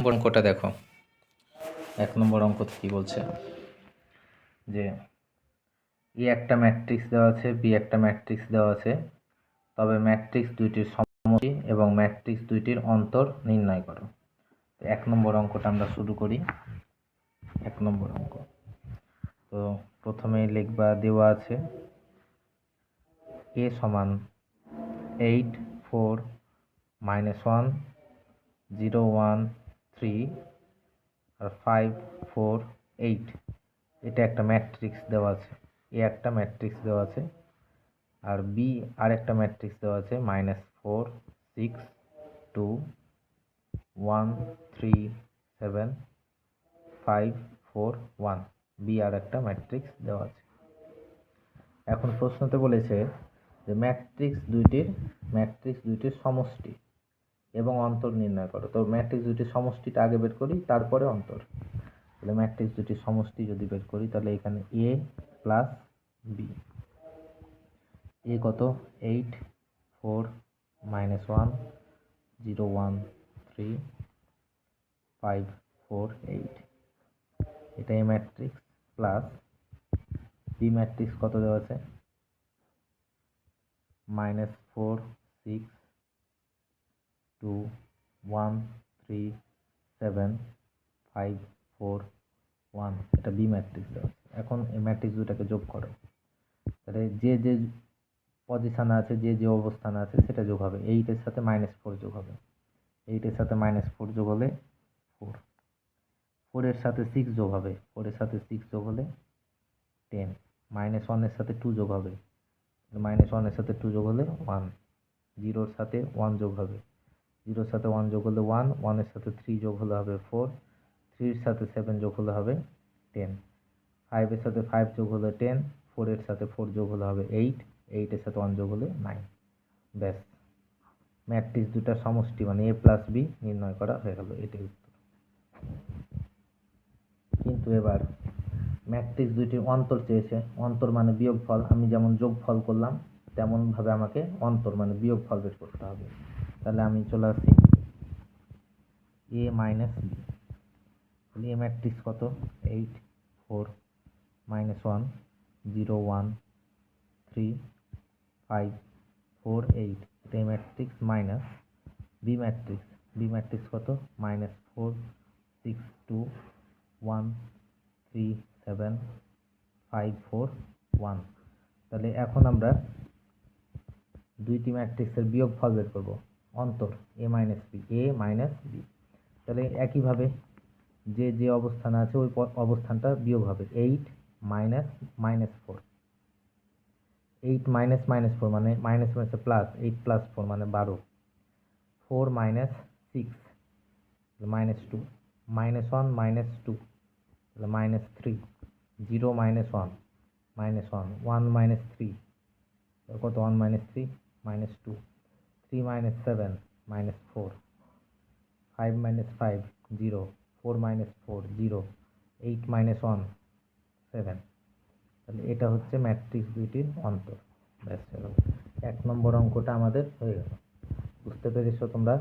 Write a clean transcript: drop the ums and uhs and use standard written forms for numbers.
নম্বর অঙ্কটা দেখো। 1 নম্বর অঙ্ক কি বলছে যে এ একটা ম্যাট্রিক্স দেওয়া আছে, বি একটা ম্যাট্রিক্স দেওয়া আছে, তবে ম্যাট্রিক্স দুইটির সমষ্টি এবং ম্যাট্রিক্স দুইটির অন্তর নির্ণয় করো। 1 নম্বর অঙ্কটা আমরা শুরু করি। 1 নম্বর অঙ্ক তো প্রথমেই লিখবা, দেওয়া আছে a সমান 8 4 -1 0 1 3 আর 5 4 8, এটা একটা ম্যাট্রিক্স দেওয়া আছে। এ একটা ম্যাট্রিক্স দেওয়া আছে আর বি আর একটা ম্যাট্রিক্স দেওয়া আছে -4 6 2 1 3 7 5 4 1, বি আর একটা ম্যাট্রিক্স দেওয়া আছে। এখন প্রশ্নতে বলেছে যে ম্যাট্রিক্স দুইটির সমষ্টি এবং অন্তর নির্ণয় করো। তো ম্যাট্রিক্স দুইটির সমষ্টিটা আগে বের করি, তারপরে অন্তর। তাহলে ম্যাট্রিক্স দুইটির সমষ্টি যদি বের করি তাহলে এখানে এ প্লাস বি। এ কত? 8 4 -1 0 1 3 5 4 8, এটা A matrix plus B matrix কত দেওয়া আছে? -4 6 2 1 3 7 5 4 1, এটা বি ম্যাট্রিক্স দেওয়া আছে। এখন এই ম্যাট্রিক্স দুটাকে যোগ করো। তাহলে যে যে পজিশানে আছে, যে যে অবস্থানে আছে সেটা যোগ হবে। 8 এর সাথে -4 যোগ হবে। 8 এর সাথে -4 যোগ হলে 4, 4 এর সাথে 6 যোগ হবে। 4 এর সাথে 6 যোগ হলে 10, -1 এর সাথে 2 যোগ হবে। -1 এর সাথে 2 যোগ হলে 1, 0 এর সাথে 1 যোগ হবে। 0 এর সাথে 1 যোগ হলে 1, 1 এর সাথে 3 যোগ হলে হবে 4, 3 এর সাথে 7 যোগ হলে হবে 10, 5 এর সাথে 5 যোগ হলে 10, 4 এর সাথে 4 যোগ হলে হবে 8, 8 এর সাথে 1 যোগ হলে 9। ব্যাস, ম্যাট্রিক্স দুটার সমষ্টি মানে এ প্লাস বি নির্ণয় করা হয়ে গেল, এটাই উত্তর। কিন্তু এবার ম্যাট্রিক্স দুইটির অন্তর চেয়েছে। অন্তর মানে বিয়োগফল। আমি যেমন যোগফল করলাম তেমনভাবে আমাকে অন্তর মানে বিয়োগফল বের করতে হবে। তাহলে আমি চলে আসি এ মাইনাস বি। তাহলে এ ম্যাট্রিক্স কত? 8 4 -1 0 1 3 5 4 8, এটা A matrix minus B matrix. B matrix কত? -4 6 2 1 3 7 5 4 1। তাহলে এখন আমরা দুইটি ম্যাট্রিক্সের বিয়োগফল বের করব, অন্তর এ মাইনাস বি। তাহলে একইভাবে যে যে অবস্থানে আছে ওই অবস্থানটা বিয়োগ হবে। 8 মাইনাস -4, 8 মাইনাস -4 মানে মাইনাস মাইনাসে প্লাস, 8 প্লাস 4 মানে 12, 4 মাইনাস 6 -2, -1 -2 তাহলে -3, 0 -1 -1, 1 -3 কত? 1 -3 -2, 3 -7 -4, 5 -5 0, 4 -4 0, 8 -1 7। তাহলে এটা হচ্ছে ম্যাট্রিক্স দুইটির অন্তর। ব্যাস, 1 নম্বর অঙ্কটা আমাদের হয়ে গেল। বুঝতে পেরেছো তোমরা?